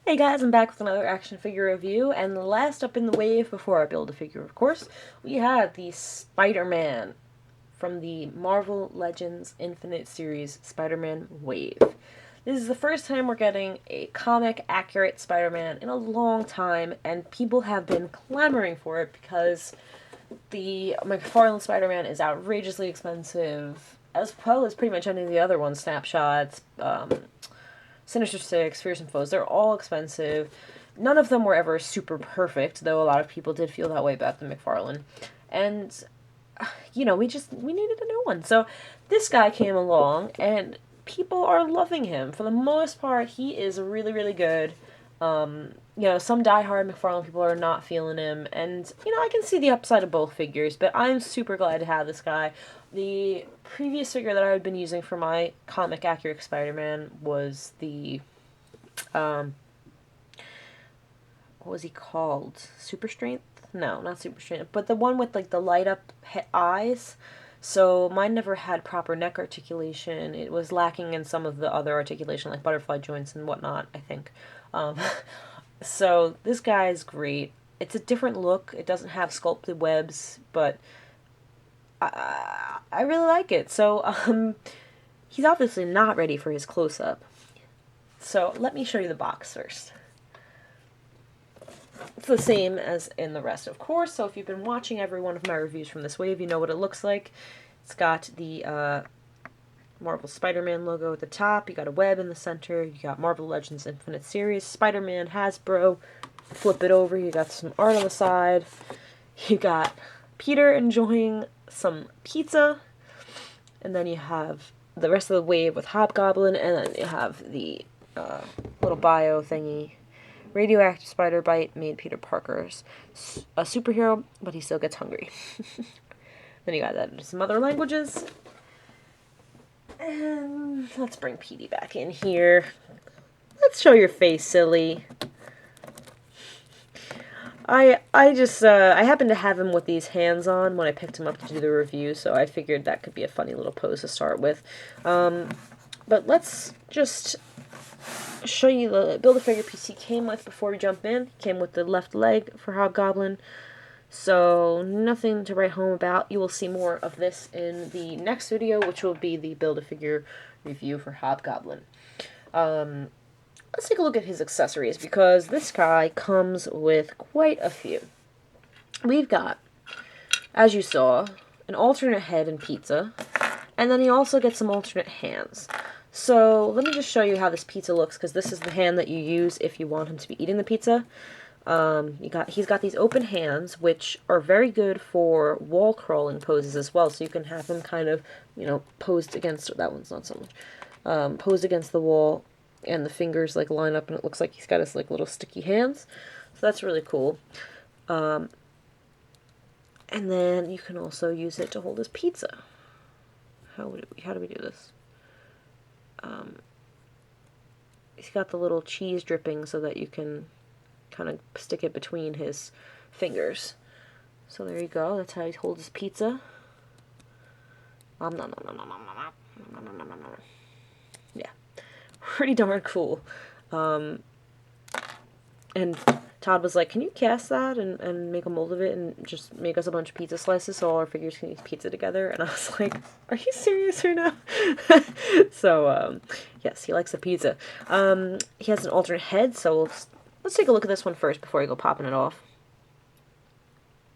Hey guys, I'm back with another action figure review, and last up in the wave before I build a figure, of course, we had the Spider-Man from the Marvel Legends Infinite Series Spider-Man Wave. This is the first time we're getting a comic-accurate Spider-Man in a long time, and people have been clamoring for it because the McFarlane Spider-Man is outrageously expensive, as well as pretty much any of the other ones, Snapshots, Sinister Six, Fearsome Foes, they're all expensive. None of them were ever super perfect, though a lot of people did feel that way about the McFarlane. And, we needed a new one. So this guy came along, and people are loving him. For the most part, he is really, really good. Some diehard McFarlane people are not feeling him, and, I can see the upside of both figures, but I'm super glad to have this guy. The previous figure that I had been using for my comic accurate Spider-Man was the, what was he called? Super Strength? No, not Super Strength, but the one with, like, the light up eyes. So mine never had proper neck articulation. It was lacking in some of the other articulation, like butterfly joints and whatnot, I think. Um, so this guy's great. It's a different look. It doesn't have sculpted webs, but I really like it. So he's obviously not ready for his close-up. So let me show you the box first. It's the same as in the rest, of course, so if you've been watching every one of my reviews from this wave, you know what it looks like. It's got the Marvel Spider-Man logo at the top, you got a web in the center, you got Marvel Legends Infinite Series, Spider-Man, Hasbro, flip it over, you got some art on the side, you got Peter enjoying some pizza, and then you have the rest of the wave with Hobgoblin, and then you have the little bio thingy. Radioactive spider bite made Peter Parker's a superhero, but he still gets hungry. Then you got that into some other languages. And let's bring Petey back in here. Let's show your face, silly. I happened to have him with these hands on when I picked him up to do the review, so I figured that could be a funny little pose to start with. But let's just show you the Build-A-Figure piece he came with before we jump in. He came with the left leg for Hobgoblin, so nothing to write home about. You will see more of this in the next video, which will be the Build-A-Figure review for Hobgoblin. Let's take a look at his accessories, because this guy comes with quite a few. We've got, as you saw, an alternate head and pizza, and then he also gets some alternate hands. So let me just show you how this pizza looks, because this is the hand that you use if you want him to be eating the pizza. He's got these open hands, which are very good for wall crawling poses as well. So you can have him kind of, posed against, that one's not so much, posed against the wall, and the fingers like line up, and it looks like he's got his like little sticky hands. So that's really cool. And then you can also use it to hold his pizza. How do we do this? He's got the little cheese dripping so that you can kind of stick it between his fingers. So there you go. That's how he holds his pizza. Yeah, pretty darn cool. And Todd was like, "Can you cast that and make a mold of it and just make us a bunch of pizza slices so all our figures can eat pizza together?" And I was like, "Are you serious right now?" So, yes, he likes the pizza. He has an alternate head, so let's take a look at this one first before we go popping it off.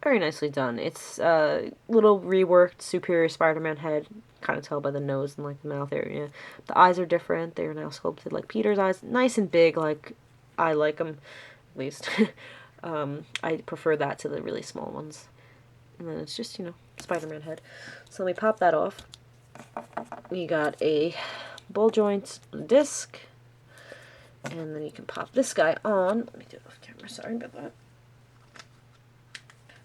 Very nicely done. It's a little reworked Superior Spider-Man head. Kind of tell by the nose and like the mouth area. The eyes are different. They are now sculpted like Peter's eyes. Nice and big, like I like them, at least. I prefer that to the really small ones. And then it's just, Spider-Man head. So let me pop that off. We got a ball joint disc. And then you can pop this guy on. Let me do it off camera, sorry about that.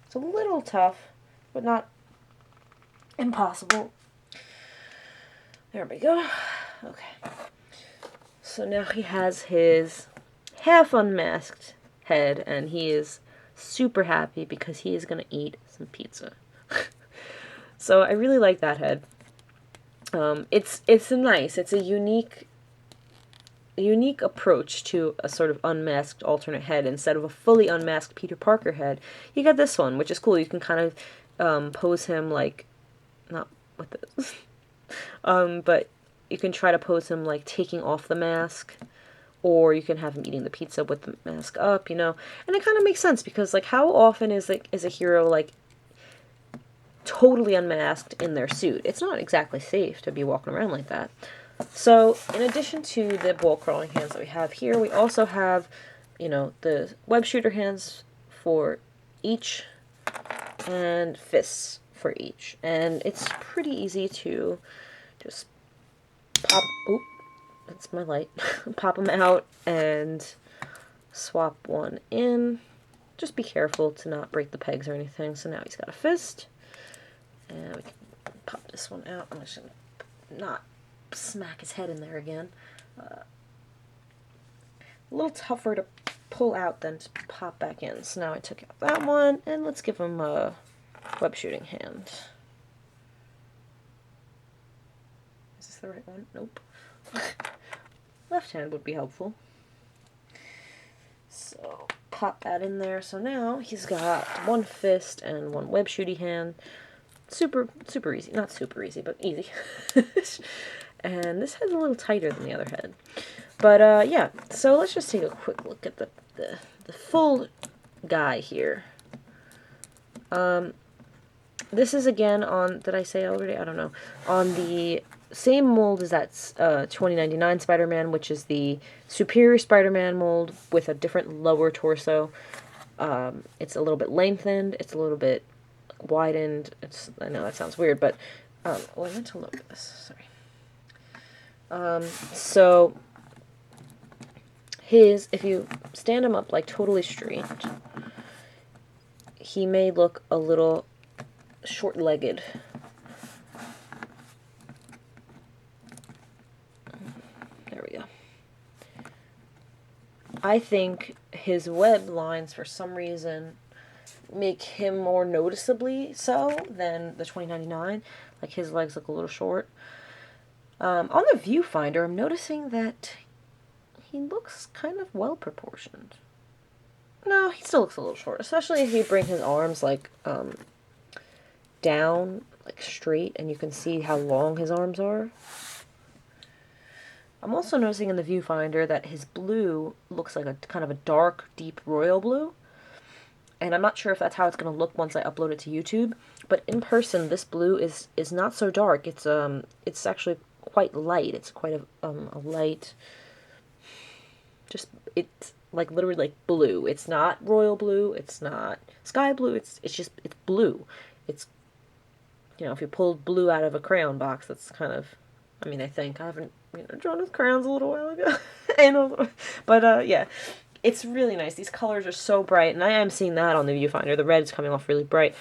It's a little tough, but not impossible. There we go. Okay. So now he has his half unmasked head, and he is super happy because he is going to eat some pizza. So I really like that head. It's a unique unique approach to a sort of unmasked alternate head. Instead of a fully unmasked Peter Parker head, you got this one, which is cool. You can kind of pose him like, not with this, but you can try to pose him like taking off the mask, or you can have him eating the pizza with the mask up, and it kind of makes sense because like how often is a hero like totally unmasked in their suit? It's not exactly safe to be walking around like that. So, in addition to the wall crawling hands that we have here, we also have, the web shooter hands for each, and fists for each. And it's pretty easy to just pop, oop, that's my light, pop them out and swap one in. Just be careful to not break the pegs or anything. So now he's got a fist. And we can pop this one out. I'm just going to not smack his head in there again. A little tougher to pull out than to pop back in. So now I took out that one, and let's give him a web shooting hand. Is this the right one? Nope. Left hand would be helpful. So pop that in there. So now he's got one fist and one web shooting hand. Super easy. Not super easy, but easy. And this head's a little tighter than the other head. But, yeah. So let's just take a quick look at the full guy here. This is, again, on... Did I say already? I don't know. On the same mold as that 2099 Spider-Man, which is the Superior Spider-Man mold with a different lower torso. It's a little bit lengthened. It's a little bit widened. I know that sounds weird, but... well, I meant to look at this. Sorry. So if you stand him up like totally straight, he may look a little short-legged. There we go. I think his web lines, for some reason, make him more noticeably so than the 2099. Like, his legs look a little short. On the viewfinder, I'm noticing that he looks kind of well-proportioned. No, he still looks a little short, especially if you bring his arms, like, down, like, straight, and you can see how long his arms are. I'm also noticing in the viewfinder that his blue looks like a kind of a dark, deep royal blue. And I'm not sure if that's how it's going to look once I upload it to YouTube. But in person, this blue is not so dark. It's actually quite light. It's quite a light, it's like literally like blue. It's not royal blue. It's not sky blue. It's blue. It's, if you pulled blue out of a crayon box, that's kind of, I think I haven't, drawn with crayons a little while ago. But yeah. It's really nice. These colors are so bright, and I am seeing that on the viewfinder. The red is coming off really bright.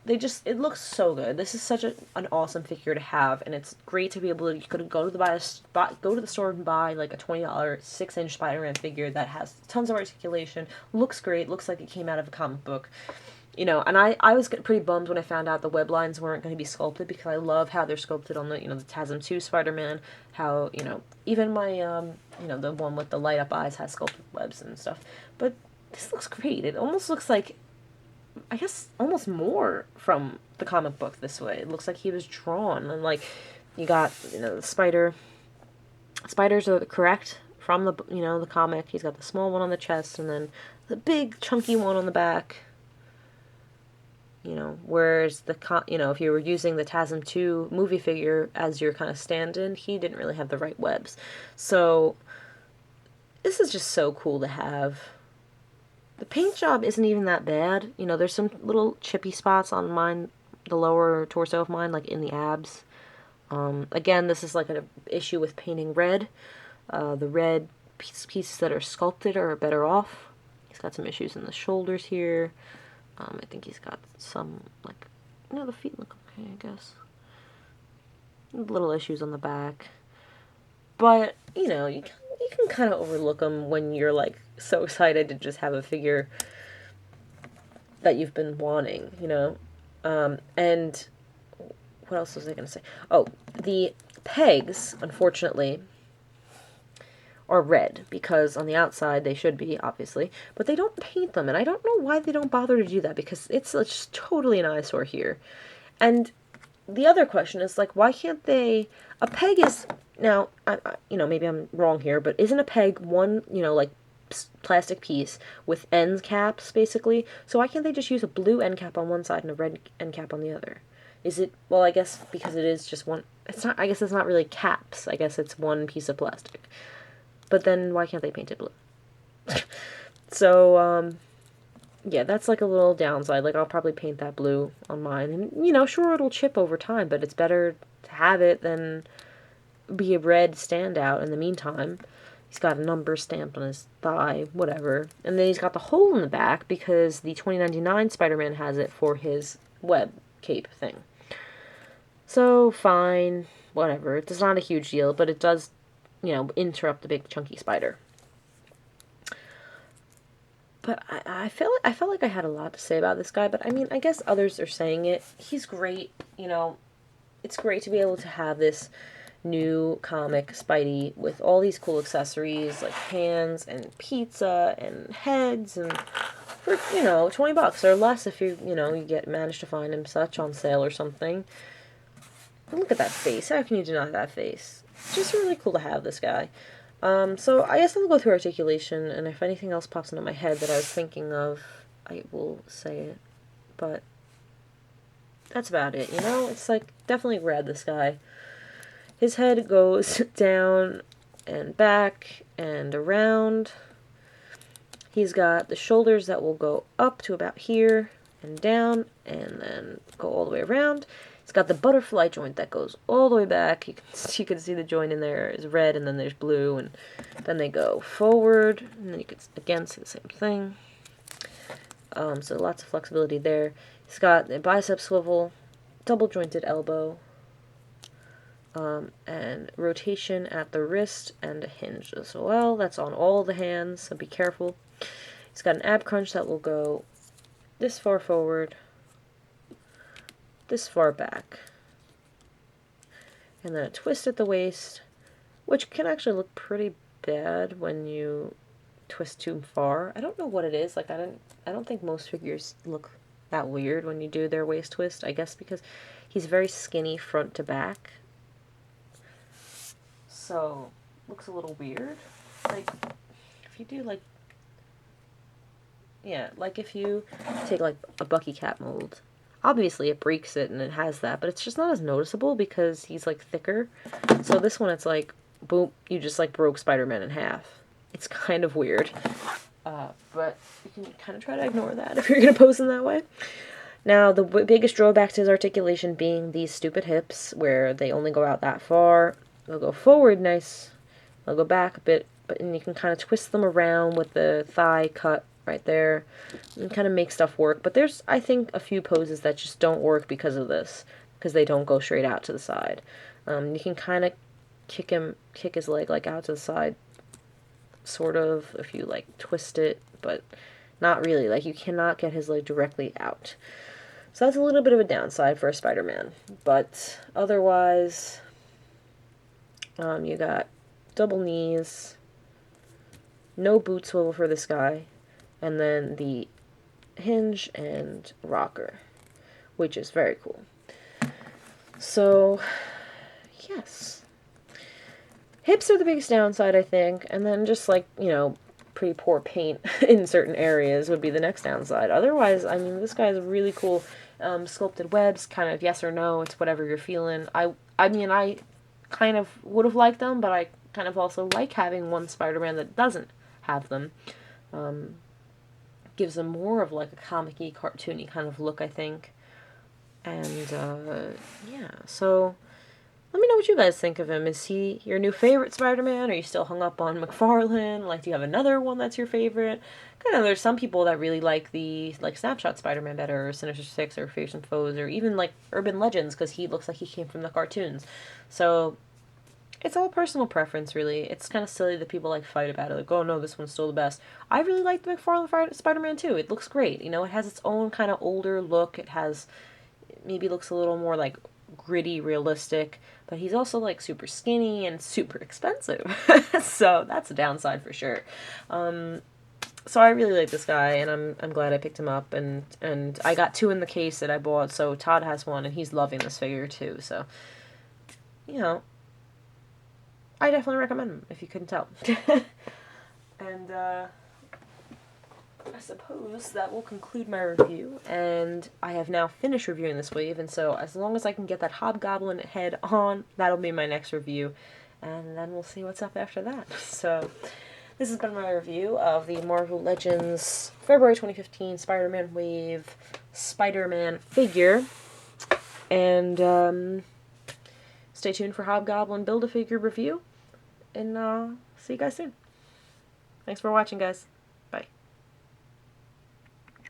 It looks so good. This is such an awesome figure to have, and it's great to be able to, you could go to the store and buy like a $20 6-inch Spider-Man figure that has tons of articulation, looks great, looks like it came out of a comic book. And I was pretty bummed when I found out the web lines weren't going to be sculpted, because I love how they're sculpted on the, the TASM 2 Spider-Man, how, even my, the one with the light-up eyes has sculpted webs and stuff. But this looks great. It almost looks like, I guess, almost more from the comic book this way. It looks like he was drawn, and, like, you got, the spiders are correct from the, the comic. He's got the small one on the chest, and then the big, chunky one on the back. Whereas if you were using the TASM 2 movie figure as your kind of stand-in, he didn't really have the right webs. So, this is just so cool to have. The paint job isn't even that bad. There's some little chippy spots on mine, the lower torso of mine, like in the abs. Again, this is like an issue with painting red. The red pieces that are sculpted are better off. He's got some issues in the shoulders here. I think he's got some, like, the feet look okay, I guess. Little issues on the back. But, you can kind of overlook them when you're, like, so excited to just have a figure that you've been wanting, And what else was I going to say? Oh, the pegs, unfortunately, are red, because on the outside they should be, obviously, but they don't paint them, and I don't know why they don't bother to do that, because it's just totally an eyesore here. And the other question is, like, why can't they... A peg is... Now, maybe I'm wrong here, but isn't a peg one, like, plastic piece with end caps, basically? So why can't they just use a blue end cap on one side and a red end cap on the other? Is it... Well, I guess because it is just one... It's not... I guess it's not really caps. I guess it's one piece of plastic. But then why can't they paint it blue? So, yeah, that's like a little downside. Like, I'll probably paint that blue on mine. And, sure, it'll chip over time, but it's better to have it than be a red standout in the meantime. He's got a number stamped on his thigh, whatever. And then he's got the hole in the back because the 2099 Spider-Man has it for his web cape thing. So, fine, whatever. It's not a huge deal, but it does, interrupt the big chunky spider. But I felt like I had a lot to say about this guy, but I mean, I guess others are saying it. He's great, it's great to be able to have this new comic Spidey with all these cool accessories, like hands and pizza and heads, and for, $20 or less if you manage to find him such on sale or something. But look at that face. How can you deny that face? It's just really cool to have this guy. So I guess I'll go through articulation, and if anything else pops into my head that I was thinking of, I will say it. But that's about it, It's like, definitely rad, this guy. His head goes down and back and around. He's got the shoulders that will go up to about here and down and then go all the way around. It's got the butterfly joint that goes all the way back. You can see the joint in there is red, and then there's blue, and then they go forward, and then you can again see the same thing. So lots of flexibility there. He's got a bicep swivel, double jointed elbow, and rotation at the wrist, and a hinge as well. That's on all the hands, so be careful. He's got an ab crunch that will go this far forward, this far back, and then a twist at the waist, which can actually look pretty bad when you twist too far. I don't know what it is. Like, I don't think most figures look that weird when you do their waist twist. I guess because he's very skinny front to back, so looks a little weird. Like, if you do like if you take like a Bucky Cat mold. Obviously, it breaks it, and it has that, but it's just not as noticeable because he's, like, thicker. So this one, it's like, boom, you just, like, broke Spider-Man in half. It's kind of weird. But you can kind of try to ignore that if you're going to pose in that way. Now, the biggest drawback to his articulation being these stupid hips, where they only go out that far. They'll go forward nice. They'll go back a bit, and you can kind of twist them around with the thigh cut right there, and kind of make stuff work. But there's, I think, a few poses that just don't work because of this, because they don't go straight out to the side. You can kind of kick his leg, like, out to the side, sort of, if you, like, twist it, but not really. Like, you cannot get his leg directly out. So that's a little bit of a downside for a Spider-Man. But otherwise, you got double knees, no boot swivel for this guy, and then the hinge and rocker, which is very cool. So, yes. Hips are the biggest downside, I think, and then just, like, pretty poor paint in certain areas would be the next downside. Otherwise, I mean, this guy's really cool. Sculpted webs, kind of yes or no, it's whatever you're feeling. I mean, I kind of would have liked them, but I kind of also like having one Spider-Man that doesn't have them. Gives them more of, like, a comic-y, cartoony kind of look, I think. And, yeah, so let me know what you guys think of him. Is he your new favorite Spider-Man? Are you still hung up on McFarlane? Like, do you have another one that's your favorite? Kind of, there's some people that really like the, like, Snapshot Spider-Man better, or Sinister Six, or Fears and Foes, or even, like, Urban Legends, because he looks like he came from the cartoons. So it's all personal preference, really. It's kind of silly that people, like, fight about it. Like, oh, no, this one's still the best. I really like the McFarlane Spider-Man, too. It looks great. It has its own kind of older look. It maybe looks a little more, like, gritty, realistic, but he's also like super skinny and super expensive. So that's a downside for sure. So I really like this guy, and I'm glad I picked him up, and I got 2 in the case that I bought, so Todd has 1, and he's loving this figure too, so, you know, I definitely recommend him, if you couldn't tell. And, I suppose that will conclude my review, and I have now finished reviewing this wave, and so as long as I can get that Hobgoblin head on, that'll be my next review, and then we'll see what's up after that. So, this has been my review of the Marvel Legends February 2015 Spider-Man Wave Spider-Man figure, and, stay tuned for Hobgoblin Build-A-Figure review, and, see you guys soon. Thanks for watching, guys.